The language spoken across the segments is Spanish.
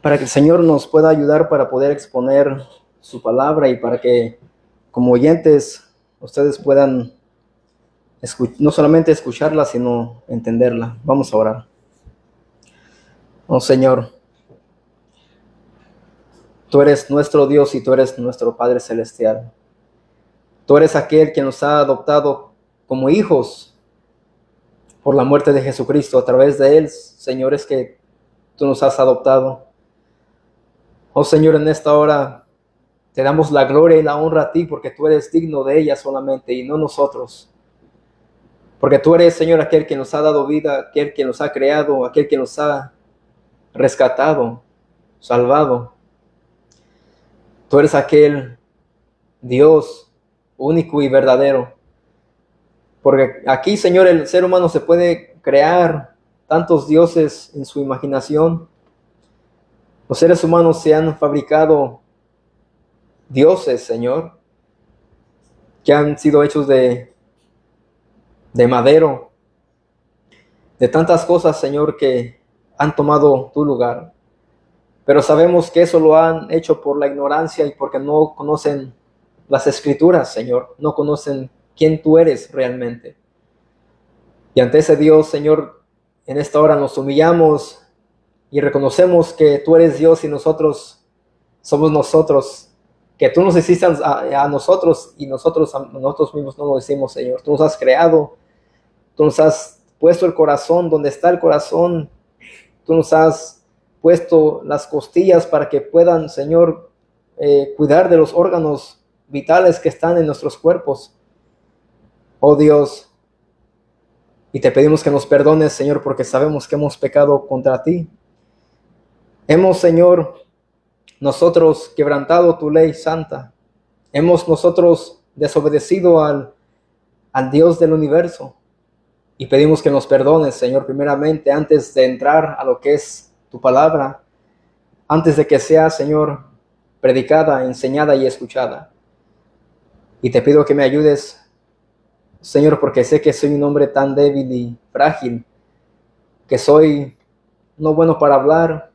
para que el Señor nos pueda ayudar para poder exponer su palabra y para que como oyentes ustedes puedan no solamente escucharla, sino entenderla. Vamos a orar. Oh Señor, tú eres nuestro Dios y tú eres nuestro Padre Celestial. Tú eres aquel que nos ha adoptado como hijos por la muerte de Jesucristo. A través de Él, Señor, es que tú nos has adoptado. Oh Señor, en esta hora te damos la gloria y la honra a ti porque tú eres digno de ella solamente y no nosotros. Porque tú eres, Señor, aquel que nos ha dado vida, aquel que nos ha creado, aquel que nos ha rescatado, salvado. Tú eres aquel Dios único y verdadero. Porque aquí, Señor, el ser humano se puede crear tantos dioses en su imaginación. Los seres humanos se han fabricado dioses, Señor, que han sido hechos de madero, de tantas cosas, Señor, que han tomado tu lugar. Pero sabemos que eso lo han hecho por la ignorancia y porque no conocen las escrituras, Señor. No conocen quién tú eres realmente. Y ante ese Dios, Señor, en esta hora nos humillamos y reconocemos que tú eres Dios y nosotros somos nosotros. Que tú nos hiciste a nosotros y nosotros a nosotros mismos no lo hicimos, Señor. Tú nos has creado, tú nos has puesto el corazón donde está el corazón. Tú nos has puesto las costillas para que puedan, Señor, cuidar de los órganos vitales que están en nuestros cuerpos. Oh Dios, y te pedimos que nos perdones, Señor, porque sabemos que hemos pecado contra ti. Hemos, Señor, nosotros quebrantado tu ley santa. Hemos nosotros desobedecido al Dios del universo. Y pedimos que nos perdones, Señor, primeramente, antes de entrar a lo que es tu palabra, antes de que sea, Señor, predicada, enseñada y escuchada. Y te pido que me ayudes, Señor, porque sé que soy un hombre tan débil y frágil, que soy no bueno para hablar,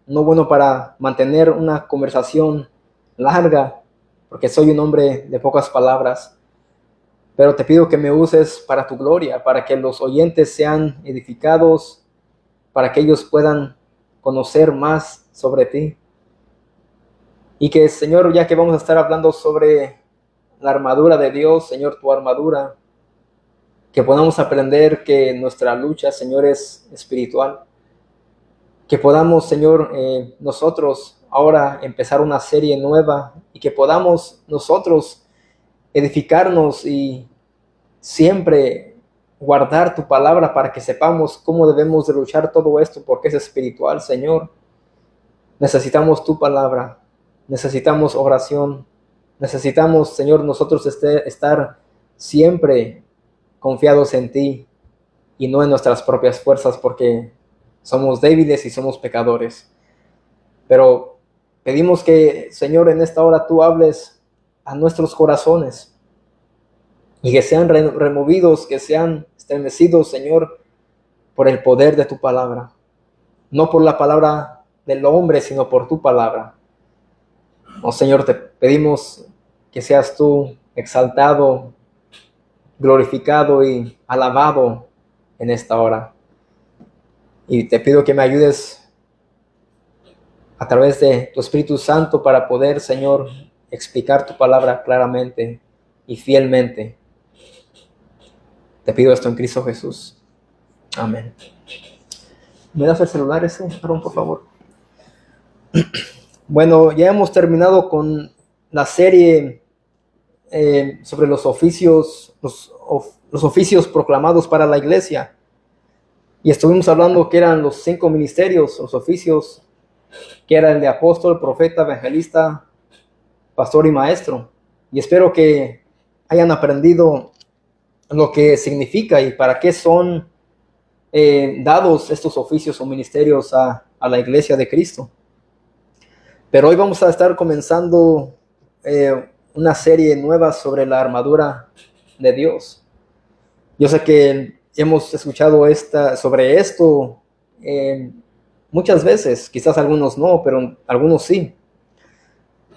no bueno para mantener una conversación larga, porque soy un hombre de pocas palabras. Pero te pido que me uses para tu gloria, para que los oyentes sean edificados, para que ellos puedan conocer más sobre ti. Y que, Señor, ya que vamos a estar hablando sobre la armadura de Dios, Señor, tu armadura, que podamos aprender que nuestra lucha, Señor, es espiritual. Que podamos, Señor, nosotros ahora empezar una serie nueva y que podamos nosotros edificarnos y siempre guardar tu palabra para que sepamos cómo debemos de luchar todo esto porque es espiritual, Señor. Necesitamos tu palabra, necesitamos oración, necesitamos, Señor, nosotros estar siempre confiados en ti y no en nuestras propias fuerzas porque somos débiles y somos pecadores. Pero pedimos que, Señor, en esta hora tú hables a nuestros corazones y que sean removidos, que sean estremecidos, Señor, por el poder de tu palabra. No por la palabra del hombre, sino por tu palabra. Oh Señor, te pedimos que seas tú exaltado, glorificado y alabado en esta hora. Y te pido que me ayudes a través de tu Espíritu Santo para poder, Señor, explicar tu palabra claramente y fielmente. Te pido esto en Cristo Jesús. Amén. ¿Me das el celular ese, Aaron, por favor? Bueno, ya hemos terminado con la serie sobre los oficios, los oficios proclamados para la iglesia. Y estuvimos hablando que eran los 5 ministerios, los oficios, que era el de apóstol, profeta, evangelista, pastor y maestro. Y espero que hayan aprendido lo que significa y para qué son dados estos oficios o ministerios a la iglesia de Cristo. Pero hoy vamos a estar comenzando una serie nueva sobre la armadura de Dios. Yo sé que hemos escuchado sobre esto Muchas veces, quizás algunos no, pero algunos sí.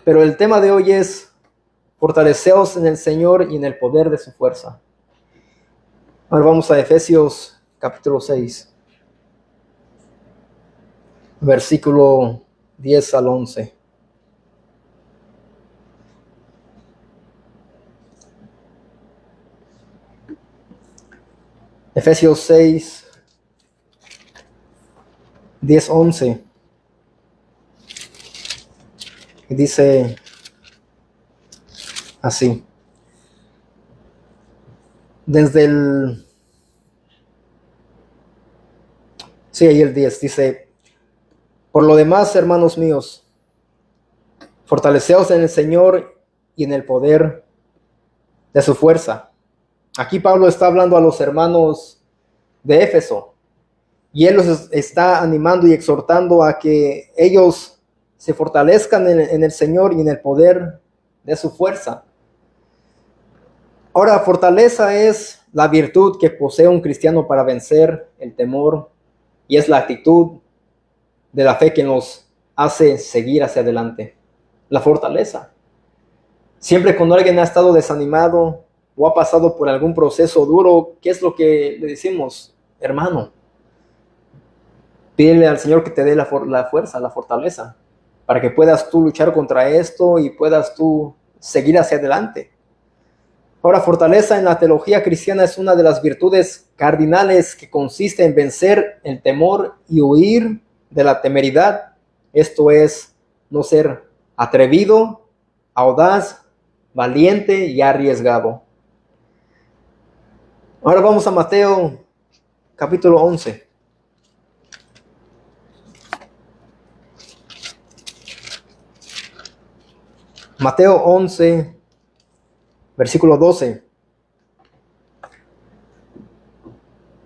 Pero el tema de hoy es fortaleceos en el Señor y en el poder de su fuerza. Ahora vamos a Efesios capítulo 6, versículo 10 al 11. Efesios 6, 10, 11. Y dice así. Desde el... Sí, ahí el 10 dice: por lo demás, hermanos míos, fortaleceos en el Señor y en el poder de su fuerza. Aquí Pablo está hablando a los hermanos de Éfeso y él los está animando y exhortando a que ellos se fortalezcan en el Señor y en el poder de su fuerza. Ahora, fortaleza es la virtud que posee un cristiano para vencer el temor y es la actitud de la fe que nos hace seguir hacia adelante. La fortaleza. Siempre cuando alguien ha estado desanimado o ha pasado por algún proceso duro, ¿qué es lo que le decimos? Hermano, pídele al Señor que te dé la fuerza, la fortaleza, para que puedas tú luchar contra esto y puedas tú seguir hacia adelante. Ahora, fortaleza en la teología cristiana es una de las virtudes cardinales que consiste en vencer el temor y huir de la temeridad. Esto es, no ser atrevido, audaz, valiente y arriesgado. Ahora vamos a Mateo capítulo 11. Mateo 11, versículo 12.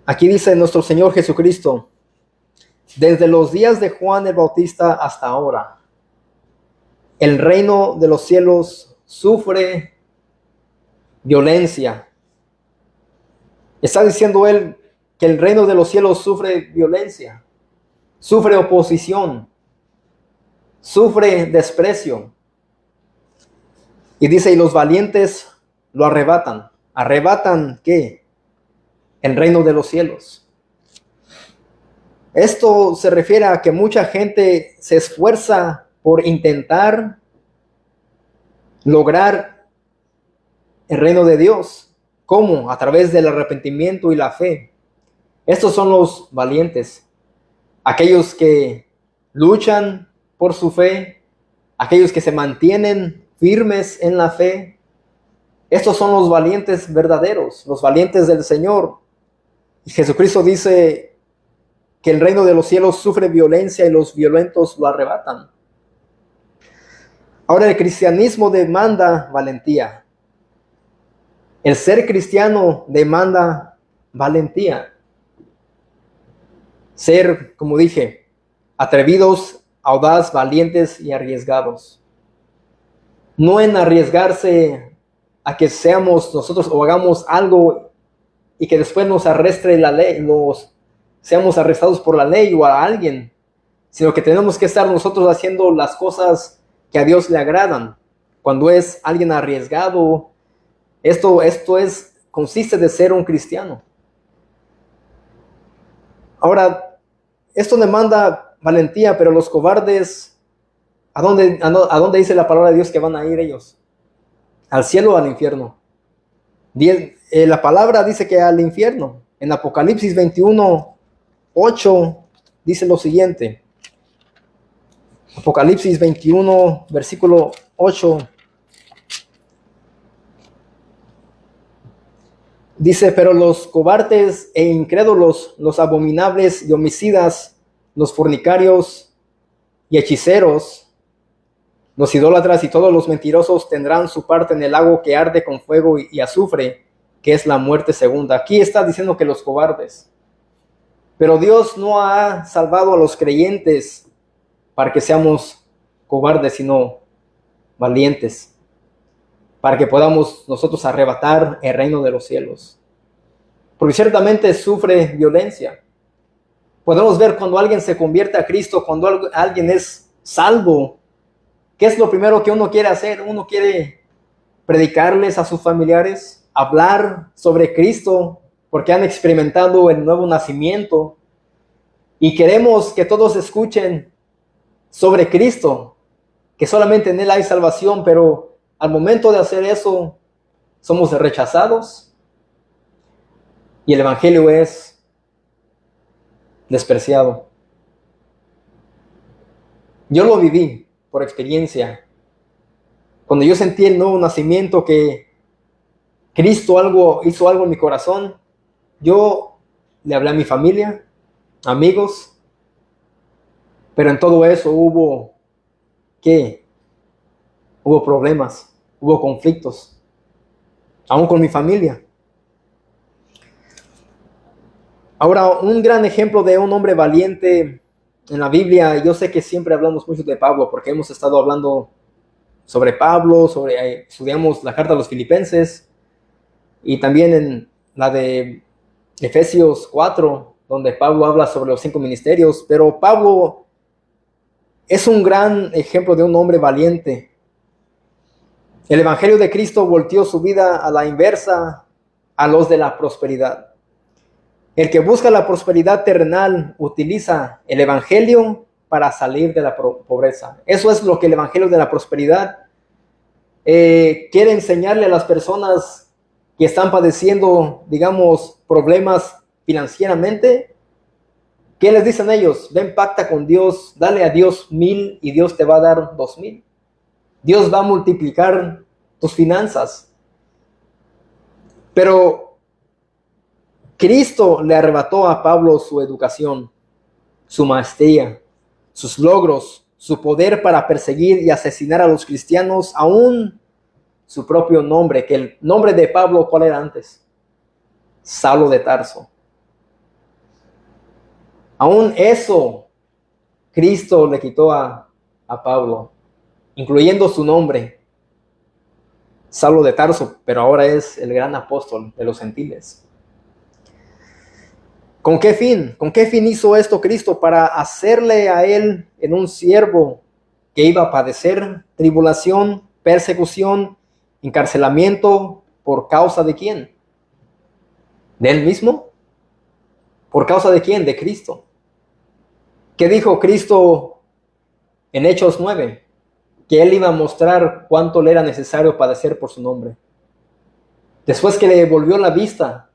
Aquí dice nuestro Señor Jesucristo: desde los días de Juan el Bautista hasta ahora, el reino de los cielos sufre violencia. Está diciendo él que el reino de los cielos sufre violencia, sufre oposición, sufre desprecio. Y dice, y los valientes lo arrebatan. ¿Arrebatan qué? El reino de los cielos. Esto se refiere a que mucha gente se esfuerza por intentar lograr el reino de Dios. ¿Cómo? A través del arrepentimiento y la fe. Estos son los valientes. Aquellos que luchan por su fe, aquellos que se mantienen firmes en la fe. Estos son los valientes verdaderos, los valientes del Señor. Y Jesucristo dice que el reino de los cielos sufre violencia y los violentos lo arrebatan. Ahora, el cristianismo demanda valentía. El ser cristiano demanda valentía. Ser, como dije, atrevidos, audaz, valientes y arriesgados. No en arriesgarse a que seamos nosotros o hagamos algo y que después nos arrestre la ley, seamos arrestados por la ley o a alguien, sino que tenemos que estar nosotros haciendo las cosas que a Dios le agradan. Cuando es alguien arriesgado, esto consiste de ser un cristiano. Ahora, esto demanda valentía, pero los cobardes, ¿a dónde dice la palabra de Dios que van a ir ellos? ¿Al cielo o al infierno? La palabra dice que al infierno. En Apocalipsis 21, 8 dice lo siguiente. Apocalipsis 21, versículo 8. Dice, pero los cobardes e incrédulos, los abominables y homicidas, los fornicarios y hechiceros, los idólatras y todos los mentirosos tendrán su parte en el lago que arde con fuego y azufre, que es la muerte segunda. Aquí está diciendo que los cobardes. Pero Dios no ha salvado a los creyentes para que seamos cobardes, sino valientes, para que podamos nosotros arrebatar el reino de los cielos. Porque ciertamente sufre violencia. Podemos ver cuando alguien se convierte a Cristo, cuando alguien es salvo, ¿qué es lo primero que uno quiere hacer? Uno quiere predicarles a sus familiares, hablar sobre Cristo, porque han experimentado el nuevo nacimiento. Y queremos que todos escuchen sobre Cristo, que solamente en Él hay salvación, pero al momento de hacer eso, somos rechazados y el Evangelio es despreciado. Yo lo viví por experiencia. Cuando yo sentí el nuevo nacimiento, que Cristo hizo algo en mi corazón, yo le hablé a mi familia, amigos, pero en todo eso hubo problemas, hubo conflictos, aún con mi familia. Ahora, un gran ejemplo de un hombre valiente en la Biblia, yo sé que siempre hablamos mucho de Pablo, porque hemos estado hablando sobre Pablo, estudiamos la carta a los Filipenses, y también en la de Efesios 4, donde Pablo habla sobre los 5 ministerios, pero Pablo es un gran ejemplo de un hombre valiente. El Evangelio de Cristo volteó su vida a la inversa a los de la prosperidad. El que busca la prosperidad terrenal utiliza el Evangelio para salir de la pobreza. Eso es lo que el Evangelio de la prosperidad quiere enseñarle a las personas que están padeciendo, digamos, problemas financieramente. ¿Qué les dicen ellos? Ven, pacta con Dios, dale a Dios 1000 y Dios te va a dar 2000. Dios va a multiplicar tus finanzas. Pero Cristo le arrebató a Pablo su educación, su maestría, sus logros, su poder para perseguir y asesinar a los cristianos, aún su propio nombre, que el nombre de Pablo, ¿cuál era antes? Saulo de Tarso. Aún eso, Cristo le quitó a Pablo, incluyendo su nombre, Saulo de Tarso, pero ahora es el gran apóstol de los gentiles. ¿Con qué fin? ¿Con qué fin hizo esto Cristo? Para hacerle a él en un siervo que iba a padecer tribulación, persecución, encarcelamiento, ¿por causa de quién? ¿De él mismo? ¿Por causa de quién? De Cristo. ¿Qué dijo Cristo en Hechos 9? Que él iba a mostrar cuánto le era necesario padecer por su nombre. Después que le volvió la vista,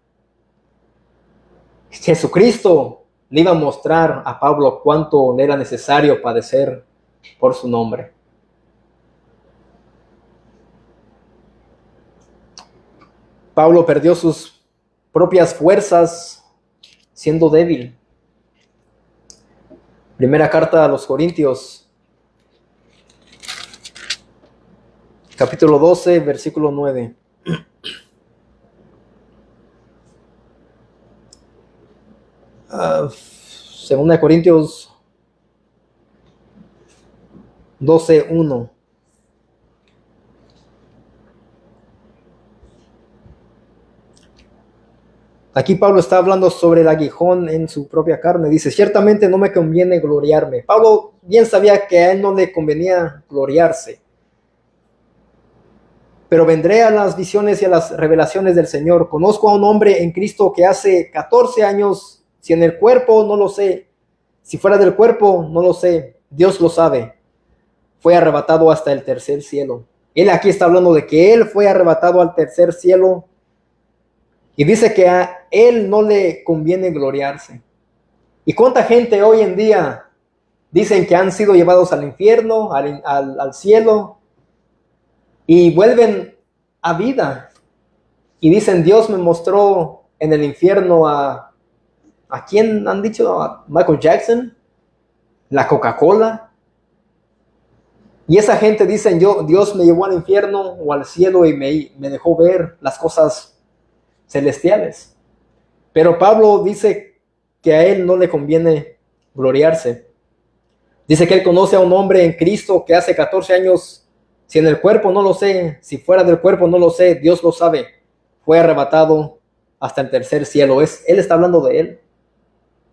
Jesucristo le iba a mostrar a Pablo cuánto le era necesario padecer por su nombre. Pablo perdió sus propias fuerzas siendo débil. Primera carta a los Corintios, capítulo 12, versículo 9. Segunda de Corintios 12, 1. Aquí Pablo está hablando sobre el aguijón en su propia carne. Dice, ciertamente no me conviene gloriarme. Pablo bien sabía que a él no le convenía gloriarse. Pero vendré a las visiones y a las revelaciones del Señor. Conozco a un hombre en Cristo que hace 14 años, si en el cuerpo no lo sé, si fuera del cuerpo no lo sé, Dios lo sabe, fue arrebatado hasta el tercer cielo. Él aquí está hablando de que él fue arrebatado al tercer cielo. Y dice que a él no le conviene gloriarse. ¿Y cuánta gente hoy en día dicen que han sido llevados al infierno, al cielo, y vuelven a vida? Y dicen, Dios me mostró en el infierno ¿a quién han dicho? ¿A Michael Jackson? ¿La Coca-Cola? Y esa gente dicen, Dios me llevó al infierno o al cielo y me dejó ver las cosas celestiales. Pero Pablo dice que a él no le conviene gloriarse. Dice que él conoce a un hombre en Cristo que hace 14 años, si en el cuerpo no lo sé, si fuera del cuerpo no lo sé, Dios lo sabe, fue arrebatado hasta el tercer cielo. Él está hablando de él.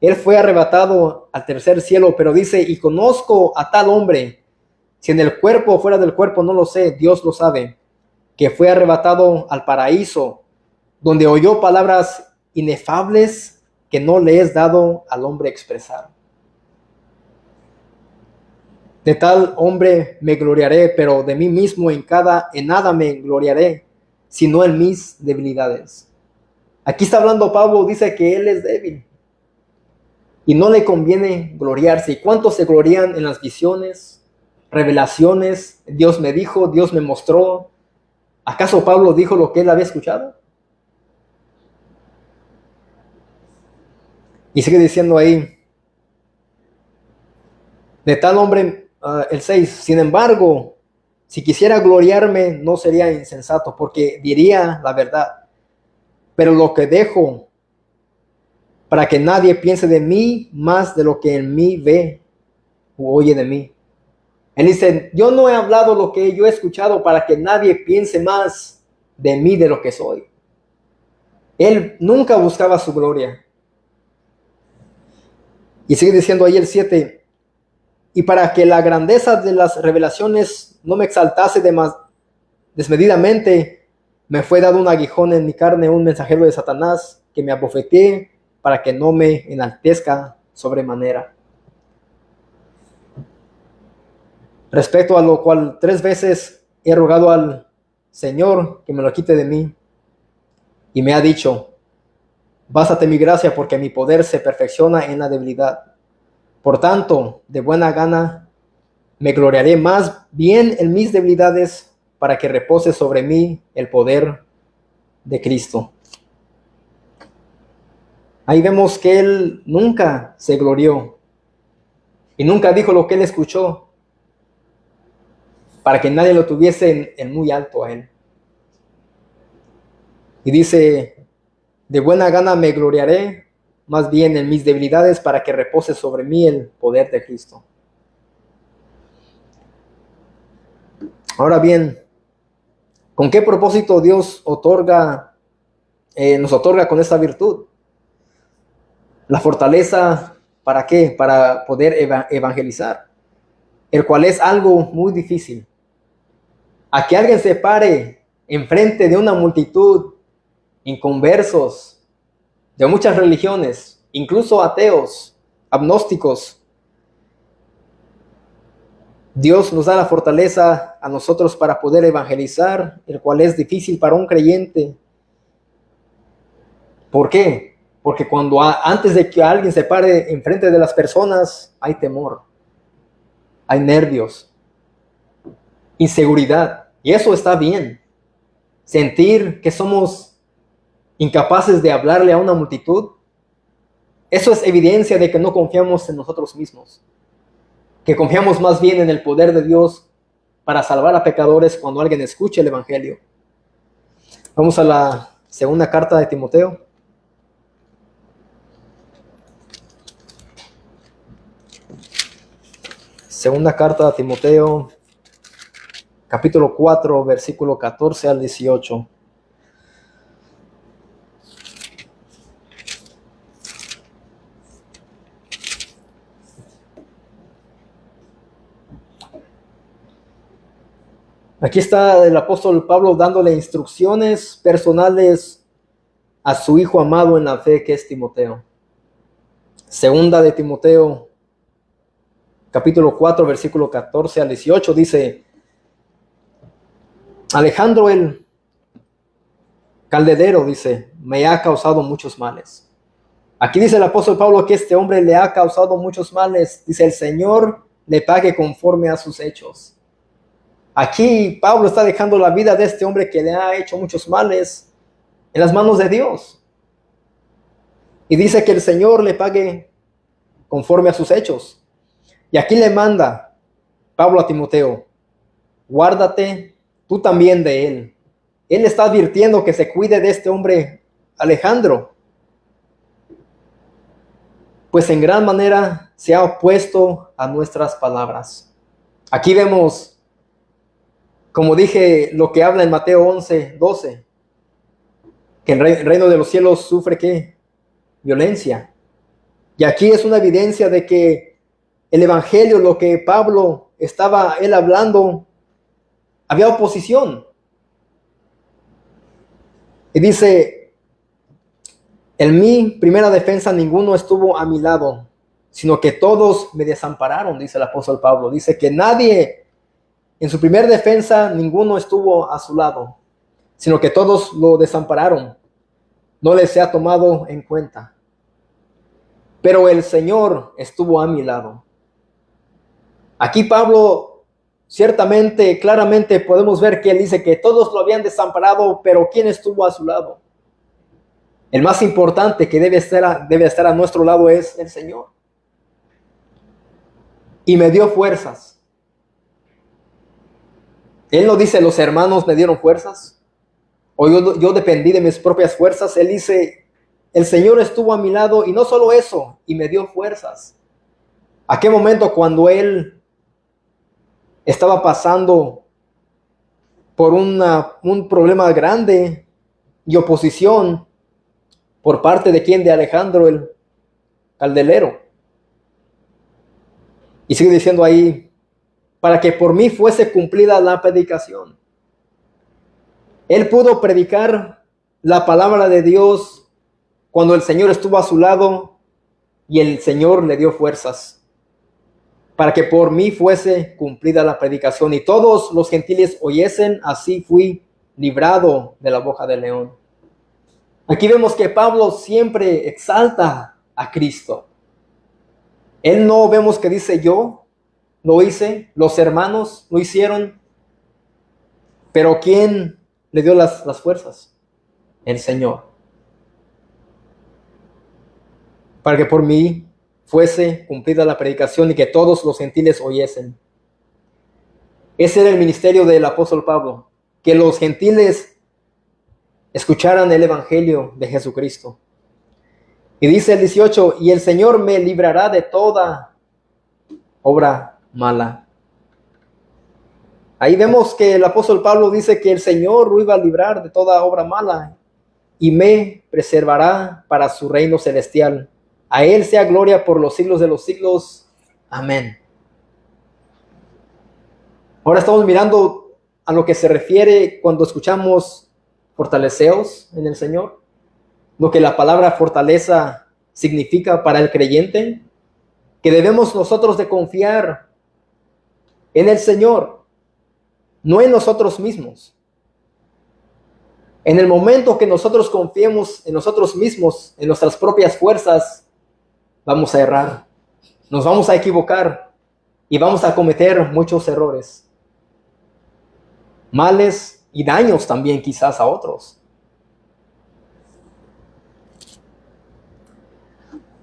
Él fue arrebatado al tercer cielo, pero dice, y conozco a tal hombre, si en el cuerpo o fuera del cuerpo, no lo sé, Dios lo sabe, que fue arrebatado al paraíso, donde oyó palabras inefables que no le es dado al hombre expresar. De tal hombre me gloriaré, pero de mí mismo en nada me gloriaré, sino en mis debilidades. Aquí está hablando Pablo, dice que él es débil y no le conviene gloriarse. ¿Y cuántos se glorían en las visiones, revelaciones? Dios me dijo, Dios me mostró. ¿Acaso Pablo dijo lo que él había escuchado? Y sigue diciendo ahí, de tal hombre, el 6, sin embargo, si quisiera gloriarme, no sería insensato, porque diría la verdad. Pero lo que dejo, para que nadie piense de mí más de lo que en mí ve o oye de mí. Él dice, yo no he hablado lo que yo he escuchado para que nadie piense más de mí de lo que soy. Él nunca buscaba su gloria. Y sigue diciendo ahí el 7, y para que la grandeza de las revelaciones no me exaltase desmedidamente, me fue dado un aguijón en mi carne, un mensajero de Satanás, que me abofeté para que no me enaltezca sobremanera. Respecto a lo cual 3 veces he rogado al Señor que me lo quite de mí, y me ha dicho, bástate mi gracia, porque mi poder se perfecciona en la debilidad. Por tanto, de buena gana me gloriaré más bien en mis debilidades, para que repose sobre mí el poder de Cristo. Ahí vemos que él nunca se glorió y nunca dijo lo que él escuchó, para que nadie lo tuviese en muy alto a él. Y dice, de buena gana me gloriaré más bien en mis debilidades, para que repose sobre mí el poder de Cristo. Ahora bien, ¿con qué propósito Dios nos otorga con esta virtud? La fortaleza, ¿para qué? Para poder evangelizar, el cual es algo muy difícil. A que alguien se pare enfrente de una multitud inconversos de muchas religiones, incluso ateos, agnósticos. Dios nos da la fortaleza a nosotros para poder evangelizar, el cual es difícil para un creyente. ¿Por qué? Porque antes de que alguien se pare enfrente de las personas, hay temor, hay nervios, inseguridad. Y eso está bien. Sentir que somos incapaces de hablarle a una multitud, eso es evidencia de que no confiamos en nosotros mismos, que confiamos más bien en el poder de Dios para salvar a pecadores cuando alguien escuche el Evangelio. Vamos a la segunda carta de Timoteo. Segunda carta de Timoteo, capítulo 4, versículo 14 al 18. Aquí está el apóstol Pablo dándole instrucciones personales a su hijo amado en la fe, que es Timoteo. Segunda de Timoteo, capítulo 4, versículo 14 al 18, dice, Alejandro el caldedero, dice, me ha causado muchos males. Aquí dice el apóstol Pablo que este hombre le ha causado muchos males. Dice, el Señor le pague conforme a sus hechos. Aquí Pablo está dejando la vida de este hombre que le ha hecho muchos males en las manos de Dios. Y dice que el Señor le pague conforme a sus hechos. Y aquí le manda Pablo a Timoteo, guárdate tú también de él. Él está advirtiendo que se cuide de este hombre Alejandro, pues en gran manera se ha opuesto a nuestras palabras. Aquí vemos, como dije, lo que habla en Mateo 11, 12, que el reino de los cielos sufre ¿qué? Violencia, Y aquí es una evidencia de que el evangelio, lo que Pablo estaba él hablando, había oposición. Y dice, en mi primera defensa ninguno estuvo a mi lado, sino que todos me desampararon, dice el apóstol Pablo. Dice que nadie, en su primera defensa, ninguno estuvo a su lado, sino que todos lo desampararon. No les se ha tomado en cuenta. Pero el Señor estuvo a mi lado. Aquí Pablo, ciertamente, claramente podemos ver que él dice que todos lo habían desamparado, pero ¿quién estuvo a su lado? El más importante que debe estar a nuestro lado es el Señor. Y me dio fuerzas. Él no dice, los hermanos me dieron fuerzas, o yo dependí de mis propias fuerzas. Él dice, el Señor estuvo a mi lado, y no solo eso, y me dio fuerzas. ¿A qué momento? Cuando él estaba pasando por un problema grande y oposición por parte de quién, de Alejandro el Candelero. Y sigue diciendo ahí, para que por mí fuese cumplida la predicación. Él pudo predicar la palabra de Dios cuando el Señor estuvo a su lado y el Señor le dio fuerzas. Para que por mí fuese cumplida la predicación y todos los gentiles oyesen, así fui librado de la boca del león. Aquí vemos que Pablo siempre exalta a Cristo. Él no vemos que dice yo lo hice, los hermanos lo hicieron, pero ¿quién le dio las fuerzas? El Señor. Para que por mí fuese cumplida la predicación y que todos los gentiles oyesen. Ese era el ministerio del apóstol Pablo, que los gentiles escucharan el evangelio de Jesucristo. Y dice el 18, y el Señor me librará de toda obra mala. Ahí vemos que el apóstol Pablo dice que el Señor lo iba a librar de toda obra mala y me preservará para su reino celestial. A Él sea gloria por los siglos de los siglos. Amén. Ahora estamos mirando a lo que se refiere cuando escuchamos fortaleceos en el Señor. Lo que la palabra fortaleza significa para el creyente. Que debemos nosotros de confiar en el Señor, no en nosotros mismos. En el momento que nosotros confiemos en nosotros mismos, en nuestras propias fuerzas, vamos a errar, nos vamos a equivocar y vamos a cometer muchos errores, males y daños también quizás a otros.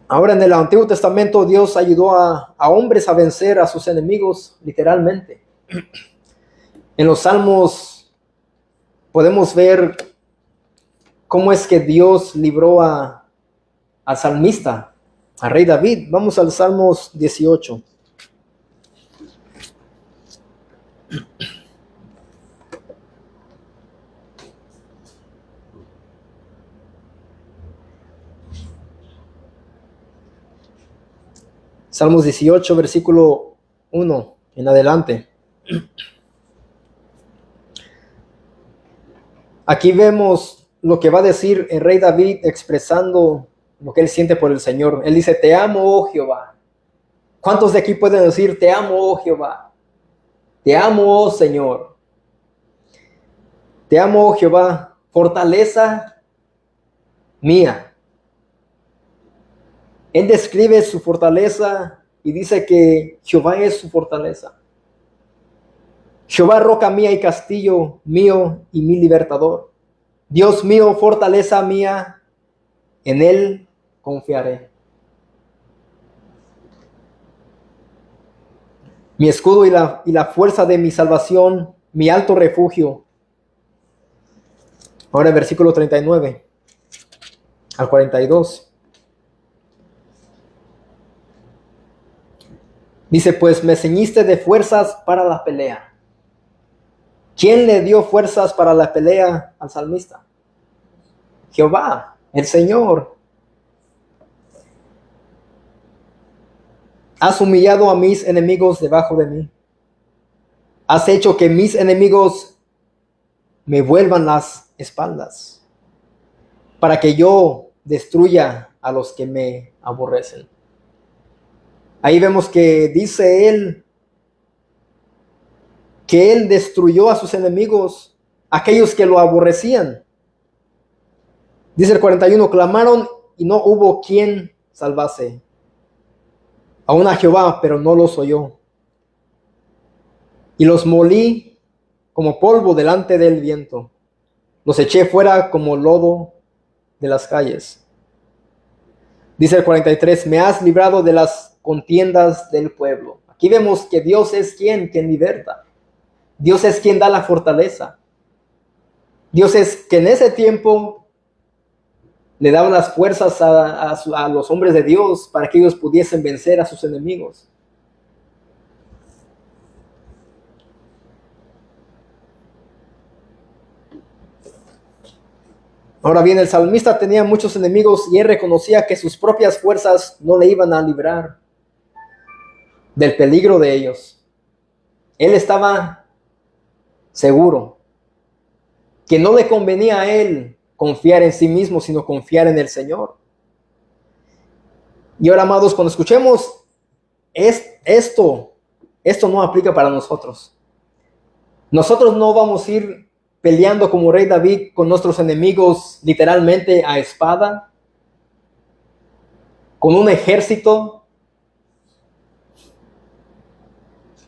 Ahora en el Antiguo Testamento Dios ayudó a hombres a vencer a sus enemigos literalmente. En los Salmos podemos ver cómo es que Dios libró al salmista, al rey David. Vamos al Salmos 18. Salmos 18, versículo 1 en adelante. Aquí vemos lo que va a decir el rey David expresando lo que él siente por el Señor. Él dice, te amo, oh Jehová. ¿Cuántos de aquí pueden decir, te amo, oh Jehová? Te amo, oh Señor. Te amo, oh Jehová, fortaleza mía. Él describe su fortaleza y dice que Jehová es su fortaleza. Jehová, roca mía y castillo mío y mi libertador. Dios mío, fortaleza mía, en Él confiaré. Mi escudo y la fuerza de mi salvación, mi alto refugio. Ahora versículo 39 al 42. Dice, pues me ceñiste de fuerzas para la pelea. ¿Quién le dio fuerzas para la pelea al salmista? Jehová, el Señor. Has humillado a mis enemigos debajo de mí. Has hecho que mis enemigos me vuelvan las espaldas, para que yo destruya a los que me aborrecen. Ahí vemos que dice él que él destruyó a sus enemigos, aquellos que lo aborrecían. Dice el 41, clamaron y no hubo quien salvase. Aún a Jehová, pero no los oyó. Y los molí como polvo delante del viento. Los eché fuera como lodo de las calles. Dice el 43, me has librado de las contiendas del pueblo. Aquí vemos que Dios es quien liberta. Dios es quien da la fortaleza. Dios es que en ese tiempo le daba las fuerzas a los hombres de Dios para que ellos pudiesen vencer a sus enemigos. Ahora bien, el salmista tenía muchos enemigos y él reconocía que sus propias fuerzas no le iban a librar del peligro de ellos. Él estaba seguro que no le convenía a él confiar en sí mismo, sino confiar en el Señor. Y ahora, amados, cuando escuchemos esto no aplica para nosotros. Nosotros no vamos a ir peleando como rey David con nuestros enemigos literalmente a espada, con un ejército.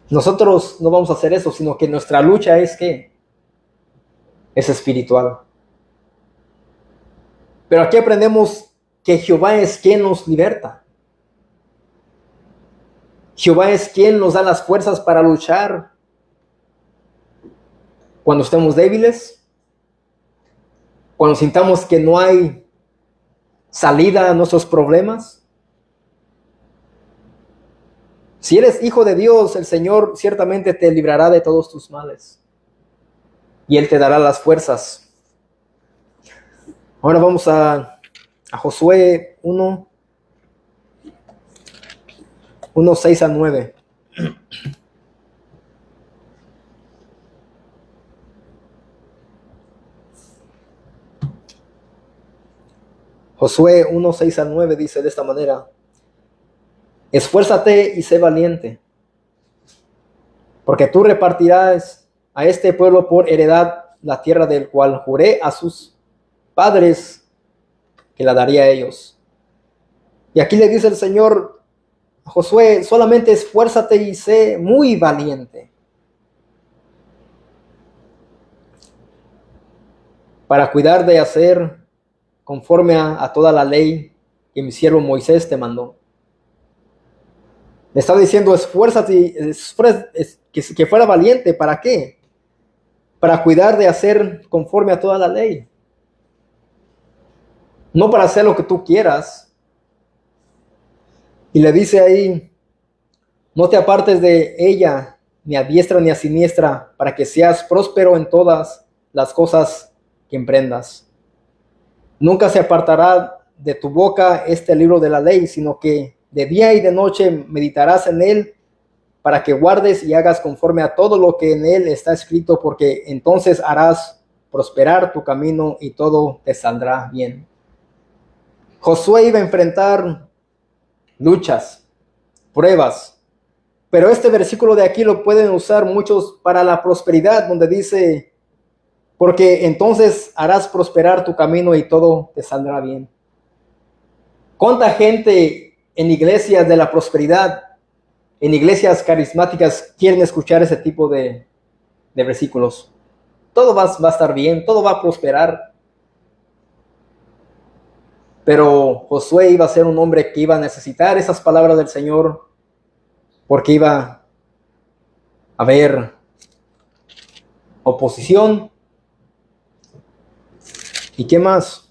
Nosotros no vamos a hacer eso, sino que nuestra lucha es espiritual. Pero aquí aprendemos que Jehová es quien nos liberta. Jehová es quien nos da las fuerzas para luchar cuando estemos débiles, cuando sintamos que no hay salida a nuestros problemas. Si eres hijo de Dios, el Señor ciertamente te librará de todos tus males y Él te dará las fuerzas. Ahora vamos a Josué 1, 6 a 9. Josué 1, 6 a 9 dice de esta manera: esfuérzate y sé valiente, porque tú repartirás a este pueblo por heredad la tierra del cual juré a sus padres que la daría a ellos. Y aquí le dice el Señor a Josué: solamente esfuérzate y sé muy valiente para cuidar de hacer conforme a toda la ley que mi siervo Moisés te mandó. Le estaba diciendo, esfuérzate, que fuera valiente. ¿Para qué? Para cuidar de hacer conforme a toda la ley. No para hacer lo que tú quieras. Y le dice ahí, no te apartes de ella, ni a diestra ni a siniestra, para que seas próspero en todas las cosas que emprendas. Nunca se apartará de tu boca este libro de la ley, sino que de día y de noche meditarás en él, para que guardes y hagas conforme a todo lo que en él está escrito, porque entonces harás prosperar tu camino y todo te saldrá bien. Josué iba a enfrentar luchas, pruebas, pero este versículo de aquí lo pueden usar muchos para la prosperidad, donde dice, porque entonces harás prosperar tu camino y todo te saldrá bien. ¿Cuánta gente en iglesias de la prosperidad, en iglesias carismáticas, quieren escuchar ese tipo de versículos? Todo va a estar bien, todo va a prosperar. Pero Josué iba a ser un hombre que iba a necesitar esas palabras del Señor, porque iba a haber oposición. ¿Y qué más?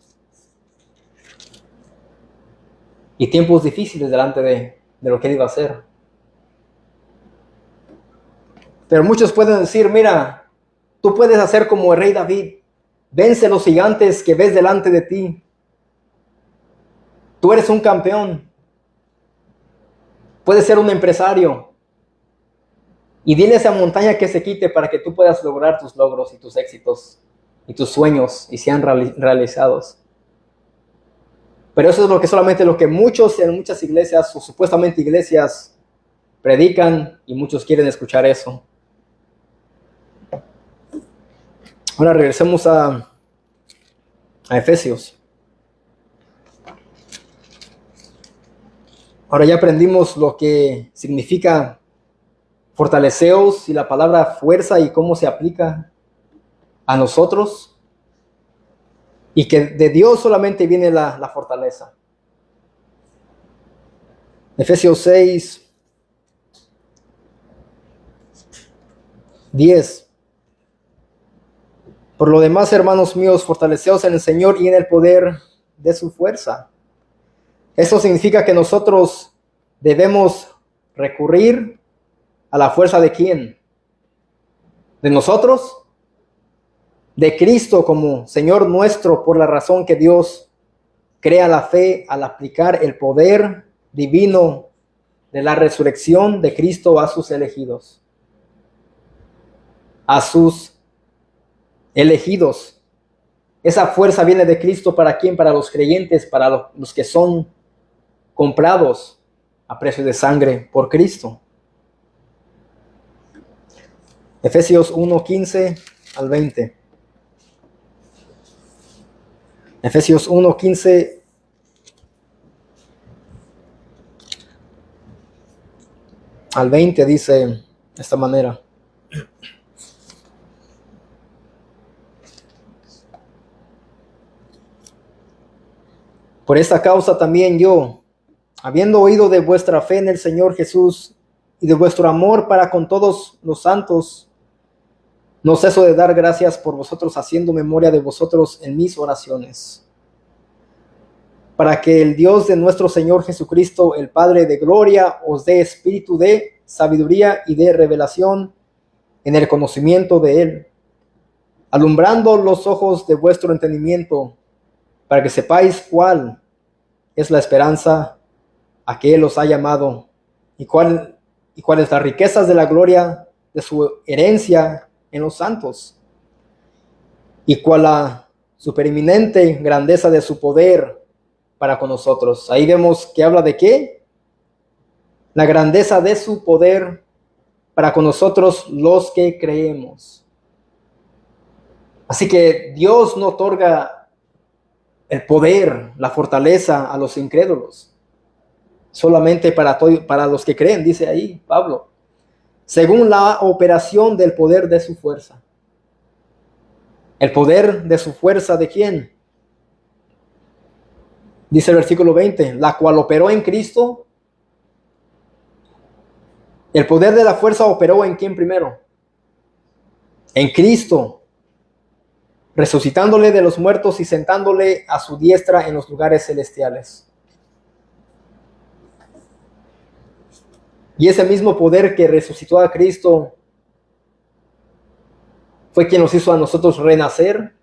Y tiempos difíciles delante de lo que él iba a hacer. Pero muchos pueden decir, mira, tú puedes hacer como el rey David, vence los gigantes que ves delante de ti. Tú eres un campeón. Puedes ser un empresario y dile a esa montaña que se quite para que tú puedas lograr tus logros y tus éxitos y tus sueños y sean realizados. Pero eso es lo que solamente lo que muchos en muchas iglesias o supuestamente iglesias predican y muchos quieren escuchar eso. Ahora regresemos a Efesios. Ahora ya aprendimos lo que significa fortaleceos y la palabra fuerza y cómo se aplica a nosotros. Y que de Dios solamente viene la fortaleza. Efesios 6, 10. Por lo demás, hermanos míos, fortaleceos en el Señor y en el poder de su fuerza. Eso significa que nosotros debemos recurrir a la fuerza ¿de quién? ¿De nosotros? De Cristo como Señor nuestro, por la razón que Dios crea la fe al aplicar el poder divino de la resurrección de Cristo a sus elegidos. A sus elegidos. Esa fuerza viene de Cristo ¿para quién? Para los creyentes, para los que son comprados a precio de sangre por Cristo. Efesios 1, 15 al 20. Efesios 1, 15 al 20 dice de esta manera. Por esta causa también yo, habiendo oído de vuestra fe en el Señor Jesús y de vuestro amor para con todos los santos, no ceso de dar gracias por vosotros, haciendo memoria de vosotros en mis oraciones, para que el Dios de nuestro Señor Jesucristo, el Padre de gloria, os dé espíritu de sabiduría y de revelación en el conocimiento de Él, alumbrando los ojos de vuestro entendimiento, para que sepáis cuál es la esperanza a que Él os ha llamado y cuáles las riquezas de la gloria de su herencia en los santos, y cuál la supereminente grandeza de su poder para con nosotros. Ahí vemos que habla de qué, la grandeza de su poder para con nosotros los que creemos. Así que Dios no otorga el poder, la fortaleza a los incrédulos, solamente para los que creen, dice ahí Pablo, según la operación del poder de su fuerza. ¿El poder de su fuerza de quién? Dice el versículo 20, la cual operó en Cristo. El poder de la fuerza operó en quién primero? En Cristo, resucitándole de los muertos y sentándole a su diestra en los lugares celestiales. Y ese mismo poder que resucitó a Cristo fue quien nos hizo a nosotros renacer.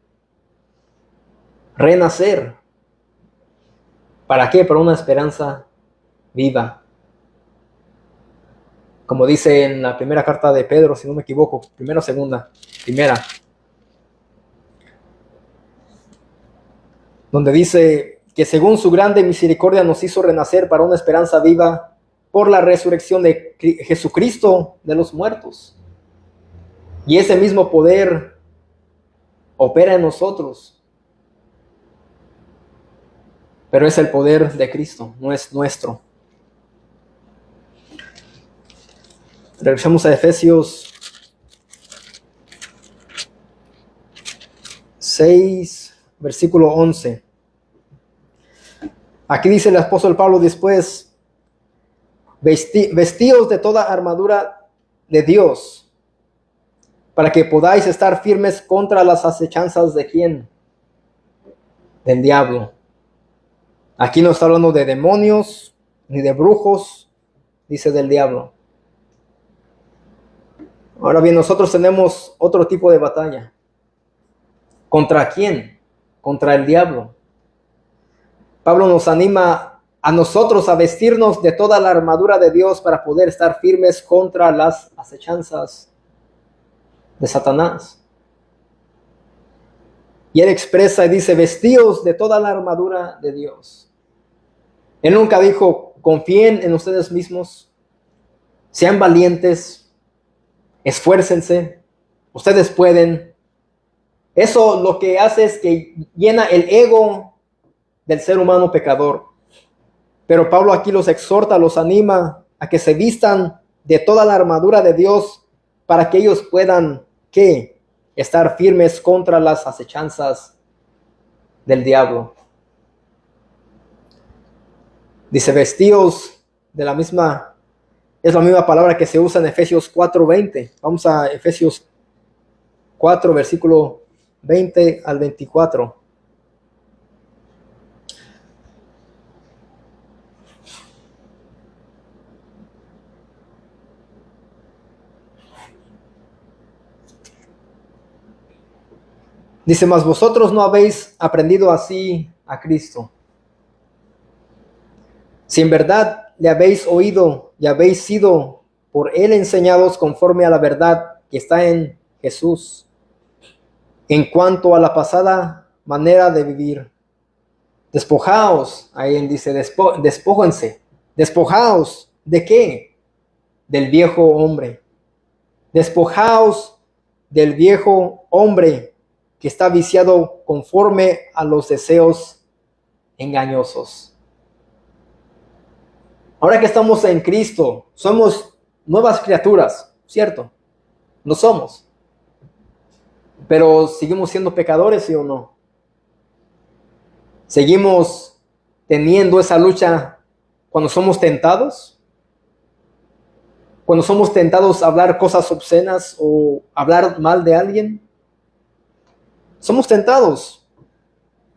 Renacer. ¿Para qué? Para una esperanza viva. Como dice en la primera carta de Pedro, si no me equivoco, primera o segunda, primera, donde dice que según su grande misericordia nos hizo renacer para una esperanza viva por la resurrección de Jesucristo de los muertos. Y ese mismo poder opera en nosotros. Pero es el poder de Cristo, no es nuestro. Regresamos a Efesios 6, versículo 11. Aquí dice el apóstol Pablo después, vestíos de toda armadura de Dios, para que podáis estar firmes contra las acechanzas de ¿quién? Del diablo. Aquí no está hablando de demonios, ni de brujos, dice del diablo. Ahora bien, nosotros tenemos otro tipo de batalla. ¿Contra quién? Contra el diablo. Pablo nos anima a nosotros a vestirnos de toda la armadura de Dios para poder estar firmes contra las acechanzas de Satanás. Y él expresa y dice, vestíos de toda la armadura de Dios. Él nunca dijo, confíen en ustedes mismos, sean valientes, esfuércense, ustedes pueden. Eso lo que hace es que llena el ego del ser humano pecador. Pero Pablo aquí los exhorta, los anima a que se vistan de toda la armadura de Dios para que ellos puedan, ¿qué? Estar firmes contra las acechanzas del diablo. Dice, vestíos de la misma, es la misma palabra que se usa en Efesios 4:20. Vamos a Efesios 4, versículo 20 al 24. Dice, mas vosotros no habéis aprendido así a Cristo. Si en verdad le habéis oído y habéis sido por él enseñados conforme a la verdad que está en Jesús, en cuanto a la pasada manera de vivir, despojaos, ahí él dice, despójense, despojaos, ¿de qué? Del viejo hombre. Despojaos del viejo hombre que está viciado conforme a los deseos engañosos. Ahora que estamos en Cristo, somos nuevas criaturas, ¿cierto? Lo somos. Pero seguimos siendo pecadores, ¿sí o no? Seguimos teniendo esa lucha cuando somos tentados. Cuando somos tentados a hablar cosas obscenas o hablar mal de alguien. Somos tentados,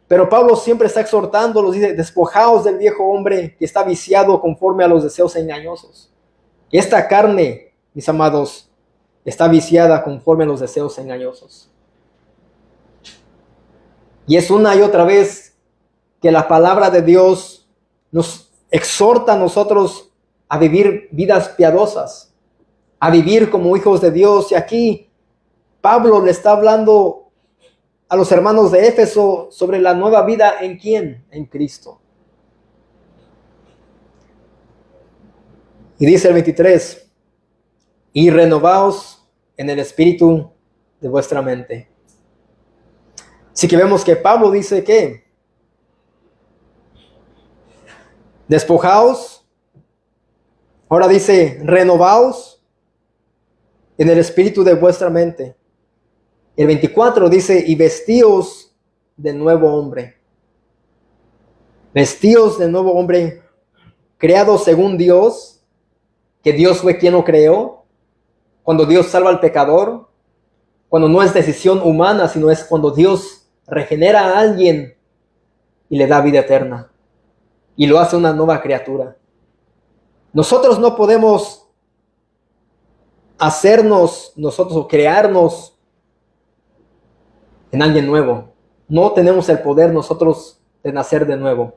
pero Pablo siempre está exhortando, los dice, despojaos del viejo hombre que está viciado conforme a los deseos engañosos. Esta carne, mis amados, está viciada conforme a los deseos engañosos. Y es una y otra vez que la palabra de Dios nos exhorta a nosotros a vivir vidas piadosas, a vivir como hijos de Dios. Y aquí Pablo le está hablando a los hermanos de Éfeso sobre la nueva vida en ¿quién? En Cristo. Y dice el 23, y renovaos en el espíritu de vuestra mente. Así que vemos que Pablo dice que despojaos, ahora dice renovaos en el espíritu de vuestra mente. El 24 dice, y vestíos de nuevo hombre. Vestíos de nuevo hombre, creado según Dios, que Dios fue quien lo creó. Cuando Dios salva al pecador, cuando no es decisión humana, sino es cuando Dios regenera a alguien y le da vida eterna. Y lo hace una nueva criatura. Nosotros no podemos hacernos nosotros o crearnos en alguien nuevo. No tenemos el poder nosotros de nacer de nuevo.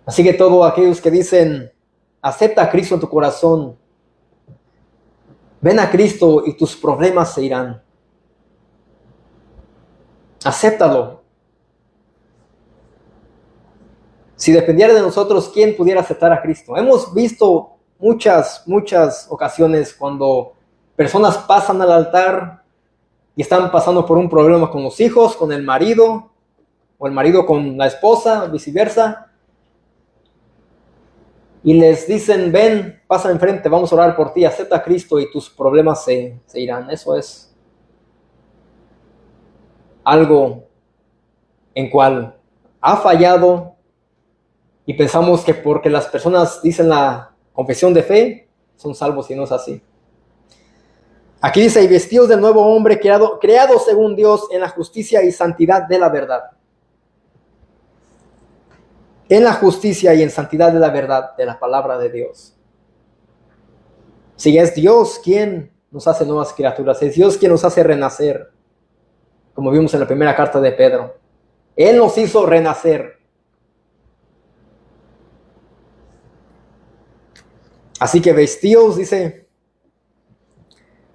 Así que todos aquellos que dicen, acepta a Cristo en tu corazón, ven a Cristo y tus problemas se irán. Acéptalo. Si dependiera de nosotros, ¿quién pudiera aceptar a Cristo? Hemos visto muchas ocasiones cuando personas pasan al altar y están pasando por un problema con los hijos, con el marido, o el marido con la esposa, viceversa. Y les dicen, ven, pasa enfrente, vamos a orar por ti, acepta a Cristo y tus problemas se irán. Eso es algo en cual ha fallado y pensamos que porque las personas dicen la confesión de fe, son salvos y no es así. Aquí dice, y vestidos del nuevo hombre creado según Dios en la justicia y santidad de la verdad. En la justicia y en santidad de la verdad de la palabra de Dios. Si es Dios quien nos hace nuevas criaturas, es Dios quien nos hace renacer, como vimos en la primera carta de Pedro. Él nos hizo renacer. Así que vestíos, dice,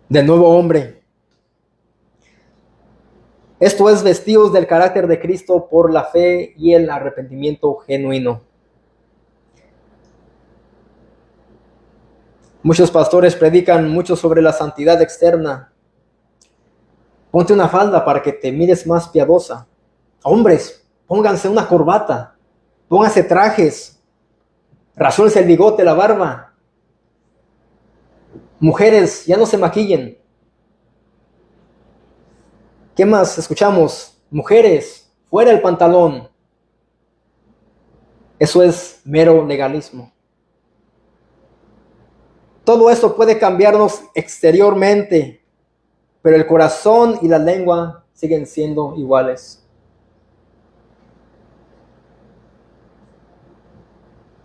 del nuevo hombre. Esto es, vestíos del carácter de Cristo por la fe y el arrepentimiento genuino. Muchos pastores predican mucho sobre la santidad externa. Ponte una falda para que te mires más piadosa. Hombres, pónganse una corbata, pónganse trajes, rasúrense el bigote, la barba. Mujeres, ya no se maquillen. ¿Qué más escuchamos? Mujeres, fuera el pantalón. Eso es mero legalismo. Todo esto puede cambiarnos exteriormente, pero el corazón y la lengua siguen siendo iguales.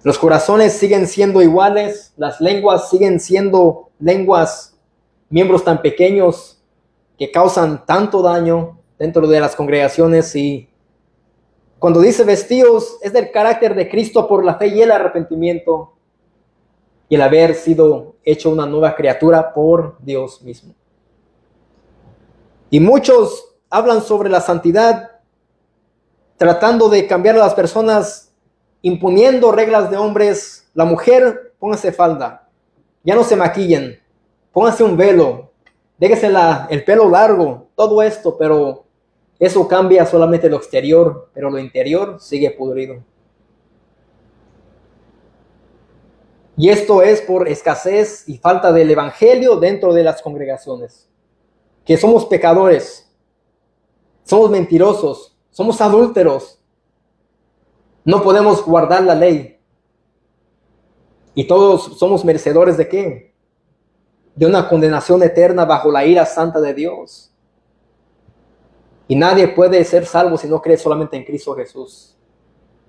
Los corazones siguen siendo iguales, las lenguas siguen siendo lenguas, miembros tan pequeños que causan tanto daño dentro de las congregaciones. Y cuando dice vestidos, es del carácter de Cristo por la fe y el arrepentimiento y el haber sido hecho una nueva criatura por Dios mismo. Y muchos hablan sobre la santidad, tratando de cambiar a las personas, imponiendo reglas de hombres. La mujer, póngase falda, ya no se maquillen, póngase un velo, déjese el pelo largo, todo esto, pero eso cambia solamente lo exterior, pero lo interior sigue podrido. Y esto es por escasez y falta del evangelio dentro de las congregaciones. Que somos pecadores, somos mentirosos, somos adúlteros. No podemos guardar la ley. Y todos somos merecedores ¿de qué? De una condenación eterna bajo la ira santa de Dios. Y nadie puede ser salvo si no cree solamente en Cristo Jesús.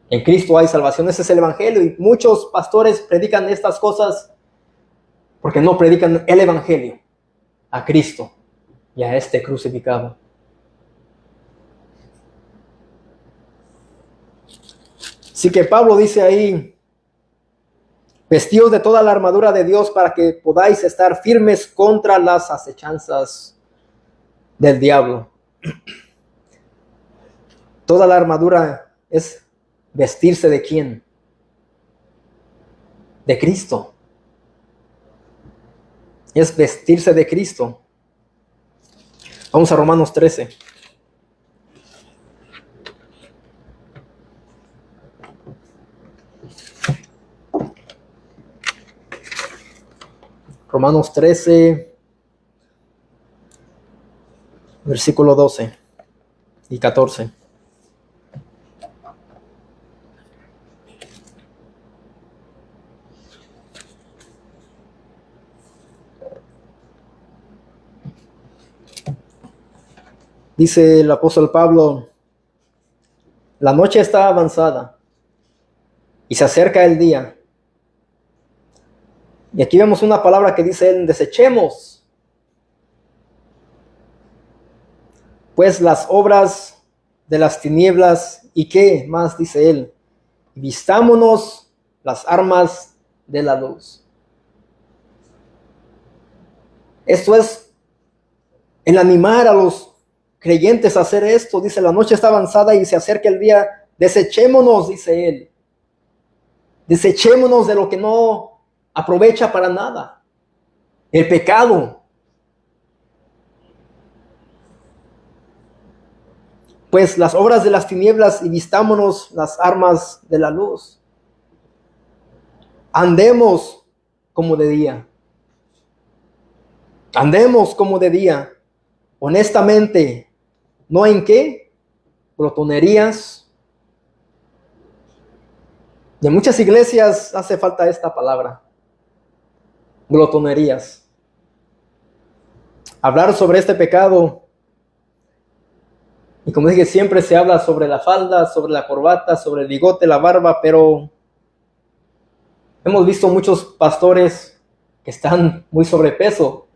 En Cristo hay salvación, ese es el evangelio. Y muchos pastores predican estas cosas porque no predican el evangelio, a Cristo y a este crucificado. Así que Pablo dice ahí, vestíos de toda la armadura de Dios para que podáis estar firmes contra las acechanzas del diablo. Toda la armadura es vestirse ¿de quién? De Cristo. Es vestirse de Cristo. Vamos a Romanos 13. Romanos 13, versículo 12 y 14. Dice el apóstol Pablo, la noche está avanzada y se acerca el día. Y aquí vemos una palabra que dice él, desechemos pues las obras de las tinieblas. ¿Y qué más dice él? Vistámonos las armas de la luz. Esto es el animar a los creyentes a hacer esto. Dice, la noche está avanzada y se acerca el día. Desechémonos, dice él. Desechémonos de lo que no aprovecha para nada. El pecado. Pues las obras de las tinieblas y vistámonos las armas de la luz. Andemos como de día. Andemos como de día. Honestamente, ¿no en qué? Glotonerías. Y en muchas iglesias hace falta esta palabra. Glotonerías. Hablar sobre este pecado. Y como dije, siempre se habla sobre la falda, sobre la corbata, sobre el bigote, la barba, pero hemos visto muchos pastores que están muy sobrepeso.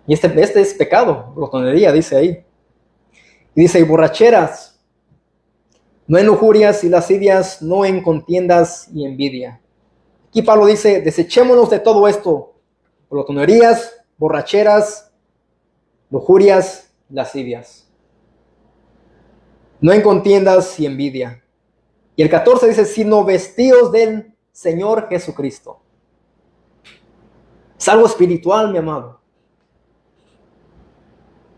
Y este es pecado, glotonería, dice ahí. Y dice, y borracheras, no en lujurias y lascivias, no en contiendas y envidia. Aquí Pablo dice, desechémonos de todo esto, glotonerías, borracheras, lujurias, lascivias. No en contiendas y envidia. Y el 14 dice, sino vestidos del Señor Jesucristo. Es algo espiritual, mi amado.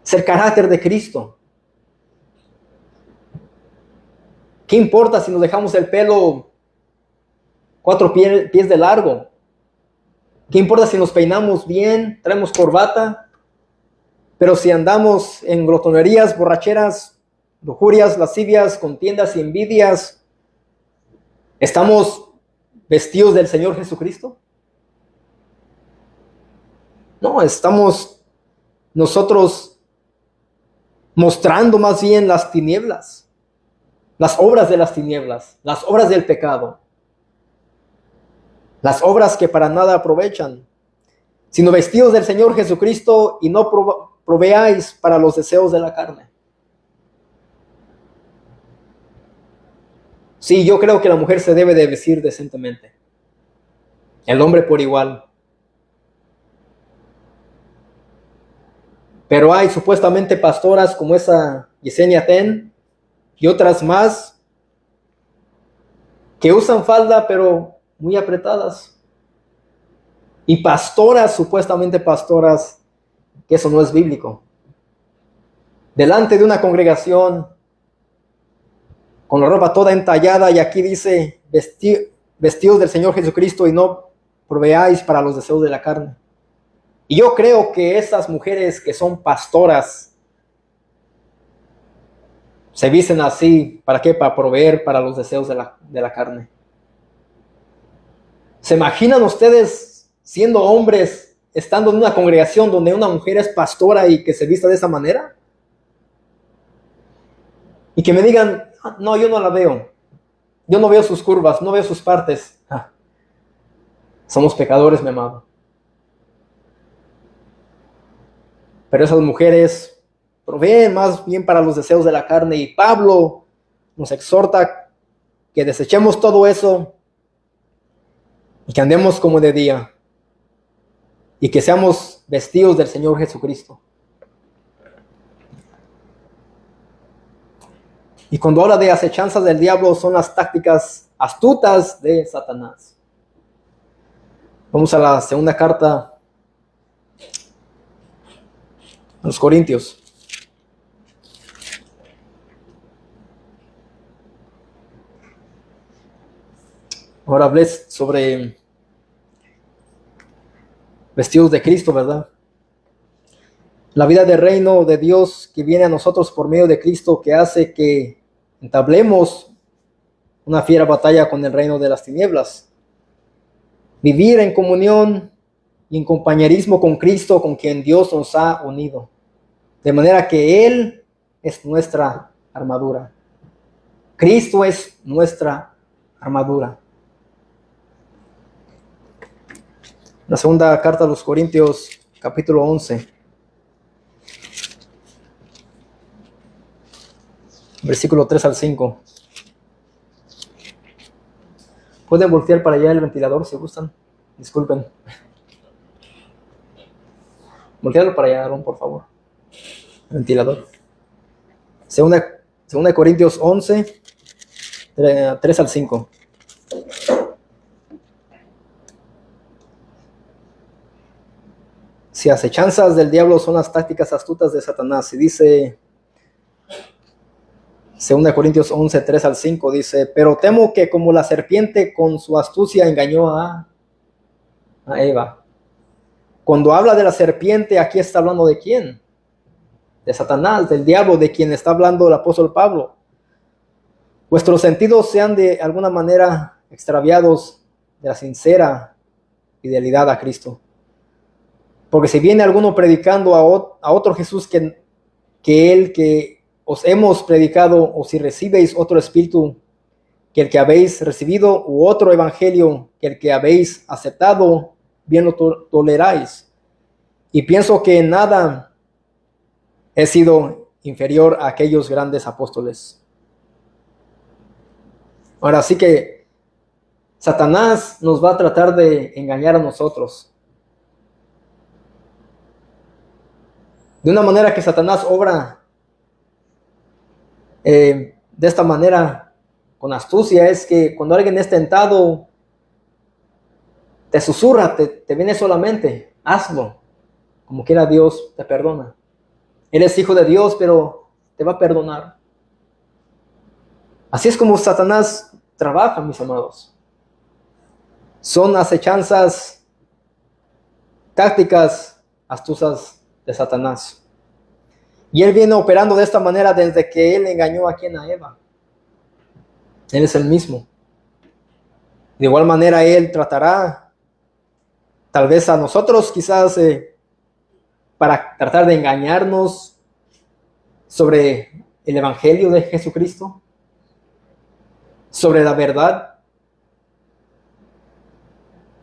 Es el carácter de Cristo. ¿Qué importa si nos dejamos el pelo 4 pies de largo? ¿Qué importa si nos peinamos bien, traemos corbata? Pero si andamos en glotonerías, borracheras, lujurias, lascivias, contiendas y envidias, ¿estamos vestidos del Señor Jesucristo? No, estamos nosotros mostrando más bien las tinieblas, las obras de las tinieblas, las obras del pecado, las obras que para nada aprovechan, sino vestidos del Señor Jesucristo y no proveáis para los deseos de la carne. Sí, yo creo que la mujer se debe de vestir decentemente, el hombre por igual. Pero hay supuestamente pastoras como esa Yesenia Ten y otras más que usan falda pero muy apretadas. Y pastoras, supuestamente pastoras, que eso no es bíblico. Delante de una congregación con la ropa toda entallada y aquí dice vestidos del Señor Jesucristo y no proveáis para los deseos de la carne. Y yo creo que esas mujeres que son pastoras se visten así, ¿para qué? Para proveer para los deseos de la carne. ¿Se imaginan ustedes siendo hombres, estando en una congregación donde una mujer es pastora y que se vista de esa manera? Y que me digan, no, yo no la veo. Yo no veo sus curvas, no veo sus partes. Somos pecadores, mi amado. Pero esas mujeres proveen más bien para los deseos de la carne. Y Pablo nos exhorta que desechemos todo eso y que andemos como de día y que seamos vestidos del Señor Jesucristo. Y cuando habla de acechanzas del diablo, son las tácticas astutas de Satanás. Vamos a la segunda carta a los Corintios. Ahora hablé sobre vestidos de Cristo, ¿verdad? La vida del reino de Dios que viene a nosotros por medio de Cristo, que hace que entablemos una fiera batalla con el reino de las tinieblas. Vivir en comunión y en compañerismo con Cristo, con quien Dios nos ha unido. De manera que Él es nuestra armadura. Cristo es nuestra armadura. La segunda carta a los Corintios, capítulo 11. Versículo 3 al 5. Pueden voltear para allá el ventilador si gustan. Disculpen. Voltearlo para allá, Aaron, por favor. El ventilador. Segunda de Corintios 11, 3 al 5. Si acechanzas del diablo son las tácticas astutas de Satanás. Y dice 2 Corintios 11, 3 al 5, dice, pero temo que como la serpiente con su astucia engañó a Eva. Cuando habla de la serpiente, aquí está hablando ¿de quién? De Satanás, del diablo, de quien está hablando el apóstol Pablo. Vuestros sentidos sean de alguna manera extraviados de la sincera fidelidad a Cristo. Porque si viene alguno predicando a otro Jesús que el que os hemos predicado, o si recibéis otro espíritu que el que habéis recibido, u otro evangelio que el que habéis aceptado, bien lo toleráis. Y pienso que en nada he sido inferior a aquellos grandes apóstoles. Ahora sí que Satanás nos va a tratar de engañar a nosotros. De una manera que Satanás obra de esta manera, con astucia, es que cuando alguien es tentado, te susurra, te viene solamente, hazlo. Como quiera Dios te perdona. Eres hijo de Dios, pero te va a perdonar. Así es como Satanás trabaja, mis amados. Son acechanzas, tácticas astutas de Satanás. Y él viene operando de esta manera desde que él engañó a Eva. Él es el mismo. De igual manera él tratará, tal vez a nosotros quizás, para tratar de engañarnos sobre el Evangelio de Jesucristo, sobre la verdad.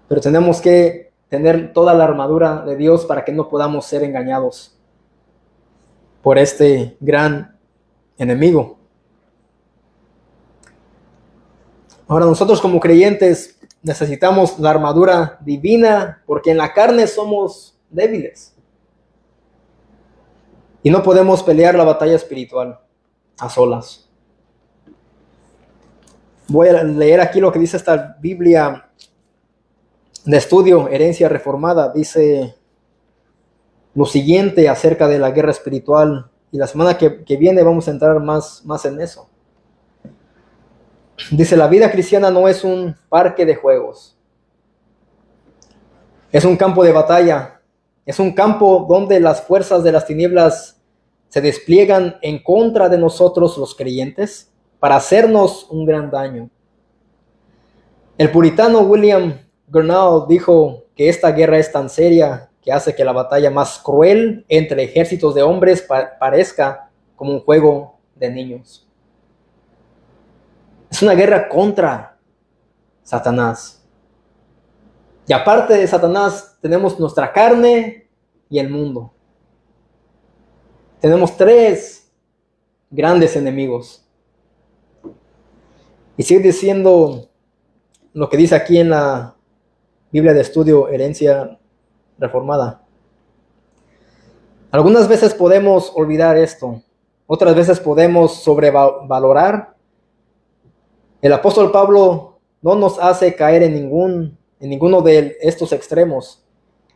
Pero tenemos que tener toda la armadura de Dios para que no podamos ser engañados por este gran enemigo. Ahora, nosotros como creyentes necesitamos la armadura divina porque en la carne somos débiles y no podemos pelear la batalla espiritual a solas. Voy a leer aquí lo que dice esta Biblia de estudio, Herencia Reformada. Dice lo siguiente acerca de la guerra espiritual, y la semana que viene vamos a entrar más en eso. Dice: la vida cristiana no es un parque de juegos, es un campo de batalla, es un campo donde las fuerzas de las tinieblas se despliegan en contra de nosotros los creyentes para hacernos un gran daño. El puritano William Gurnall dijo que esta guerra es tan seria que hace que la batalla más cruel entre ejércitos de hombres parezca como un juego de niños. Es una guerra contra Satanás. Y aparte de Satanás, tenemos nuestra carne y el mundo. Tenemos 3 grandes enemigos. Y sigue diciendo lo que dice aquí en la Biblia de estudio, Herencia Reformada. Algunas veces podemos olvidar esto, otras veces podemos sobrevalorar. El apóstol Pablo no nos hace caer en ninguno de estos extremos.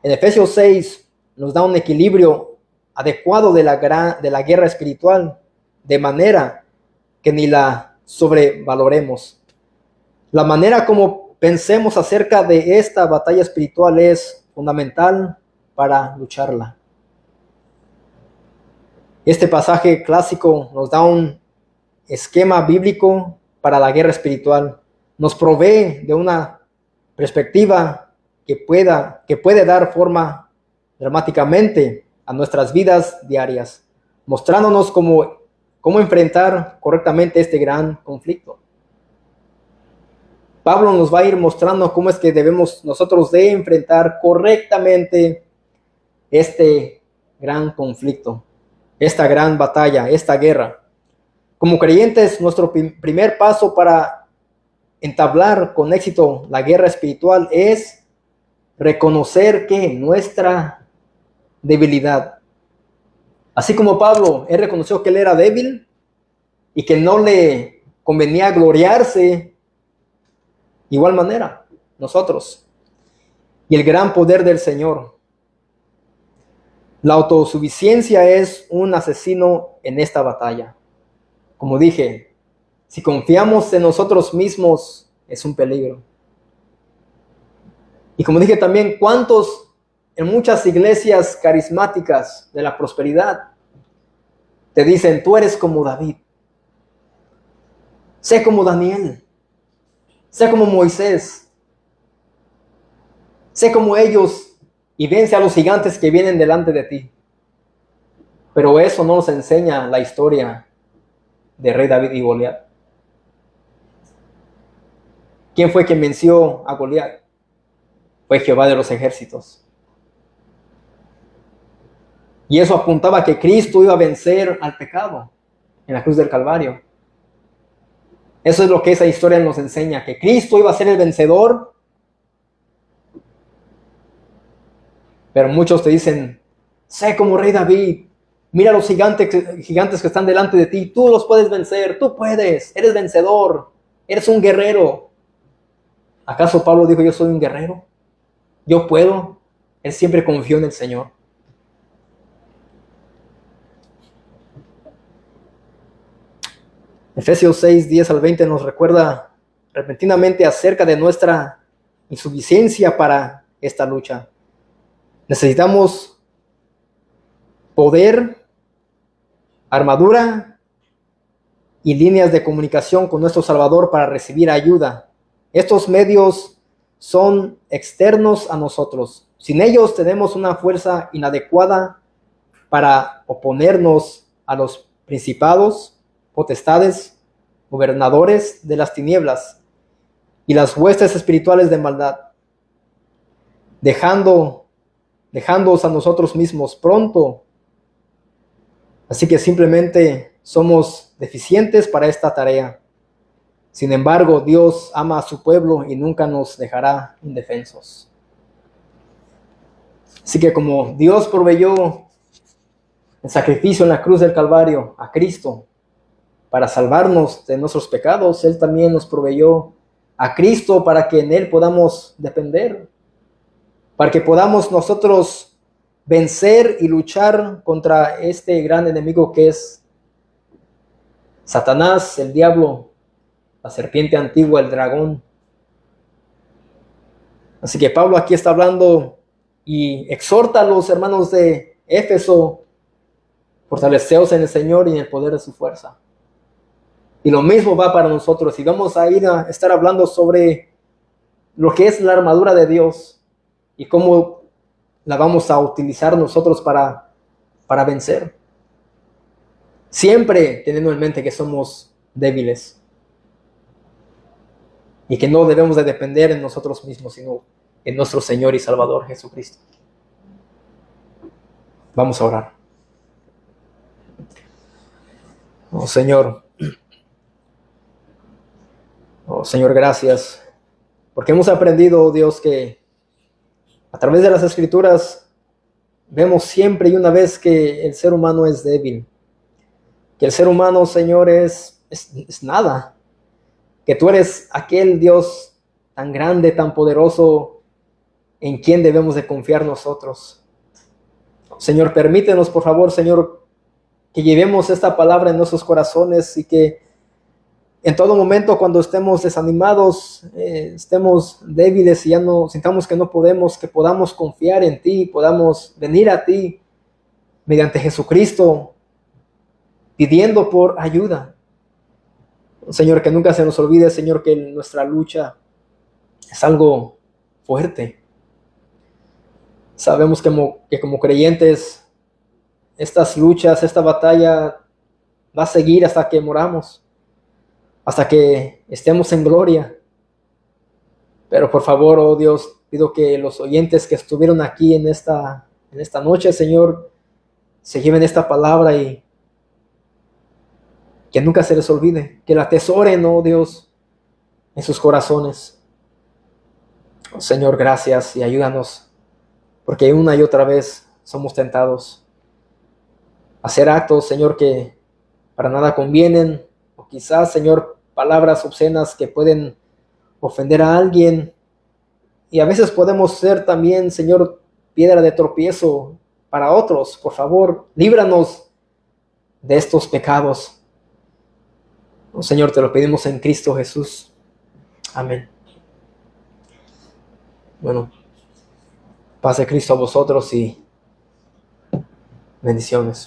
En Efesios 6 nos da un equilibrio adecuado de la guerra espiritual, de manera que ni la sobrevaloremos. La manera como pensemos acerca de esta batalla espiritual es fundamental para lucharla. Este pasaje clásico nos da un esquema bíblico para la guerra espiritual. Nos provee de una perspectiva que puede dar forma dramáticamente a nuestras vidas diarias, mostrándonos cómo enfrentar correctamente este gran conflicto. Pablo nos va a ir mostrando cómo es que debemos nosotros de enfrentar correctamente este gran conflicto, esta gran batalla, esta guerra. Como creyentes, nuestro primer paso para entablar con éxito la guerra espiritual es reconocer que nuestra debilidad. Así como Pablo, él reconoció que él era débil y que no le convenía gloriarse. Igual manera, nosotros. Y el gran poder del Señor. La autosuficiencia es un asesino en esta batalla. Como dije, si confiamos en nosotros mismos, es un peligro. Y como dije también, ¿cuántos en muchas iglesias carismáticas de la prosperidad te dicen: tú eres como David, sé como Daniel, sé como Moisés, sé como ellos y vence a los gigantes que vienen delante de ti? Pero eso no nos enseña la historia de rey David y Goliat. ¿Quién fue quien venció a Goliat? Fue Jehová de los ejércitos. Y eso apuntaba a que Cristo iba a vencer al pecado en la cruz del Calvario. Eso es lo que esa historia nos enseña, que Cristo iba a ser el vencedor. Pero muchos te dicen, sé como rey David, mira los gigantes que están delante de ti, tú los puedes vencer, tú puedes, eres vencedor, eres un guerrero. ¿Acaso Pablo dijo, yo soy un guerrero? Yo puedo. Él siempre confió en el Señor. Efesios 6, 10 al 20 nos recuerda repentinamente acerca de nuestra insuficiencia para esta lucha. Necesitamos poder, armadura y líneas de comunicación con nuestro Salvador para recibir ayuda. Estos medios son externos a nosotros. Sin ellos tenemos una fuerza inadecuada para oponernos a los principados, potestades, gobernadores de las tinieblas y las huestes espirituales de maldad, dejándoos a nosotros mismos pronto. Así que simplemente somos deficientes para esta tarea. Sin embargo, Dios ama a su pueblo y nunca nos dejará indefensos. Así que como Dios proveyó el sacrificio en la cruz del Calvario a Cristo para salvarnos de nuestros pecados, Él también nos proveyó a Cristo para que en Él podamos depender, para que podamos nosotros vencer y luchar contra este gran enemigo que es Satanás, el diablo, la serpiente antigua, el dragón. Así que Pablo aquí está hablando y exhorta a los hermanos de Éfeso, fortaleceos en el Señor y en el poder de su fuerza. Y lo mismo va para nosotros. Y vamos a ir a estar hablando sobre lo que es la armadura de Dios y cómo la vamos a utilizar nosotros para vencer. Siempre teniendo en mente que somos débiles y que no debemos de depender en nosotros mismos, sino en nuestro Señor y Salvador Jesucristo. Vamos a orar. Oh Señor, gracias, porque hemos aprendido, oh Dios, que a través de las Escrituras vemos siempre y una vez que el ser humano es débil, que el ser humano, Señor, es nada, que tú eres aquel Dios tan grande, tan poderoso, en quien debemos de confiar nosotros. Señor, permítenos, por favor, Señor, que llevemos esta palabra en nuestros corazones y que en todo momento, cuando estemos desanimados, estemos débiles y ya no sintamos que no podemos, que podamos confiar en ti, podamos venir a ti mediante Jesucristo, pidiendo por ayuda. Señor, que nunca se nos olvide, Señor, que nuestra lucha es algo fuerte. Sabemos que como creyentes, estas luchas, esta batalla va a seguir hasta que moramos, hasta que estemos en gloria. Pero por favor, oh Dios, pido que los oyentes que estuvieron aquí en esta noche, Señor, se lleven esta palabra y que nunca se les olvide, que la atesoren, oh Dios, en sus corazones. Oh, Señor, gracias y ayúdanos, porque una y otra vez somos tentados a hacer actos, Señor, que para nada convienen, o quizás, Señor, palabras obscenas que pueden ofender a alguien, y a veces podemos ser también, Señor, piedra de tropiezo para otros. Por favor, líbranos de estos pecados. Oh, Señor, te lo pedimos en Cristo Jesús. Amén. Bueno, paz de Cristo a vosotros y bendiciones.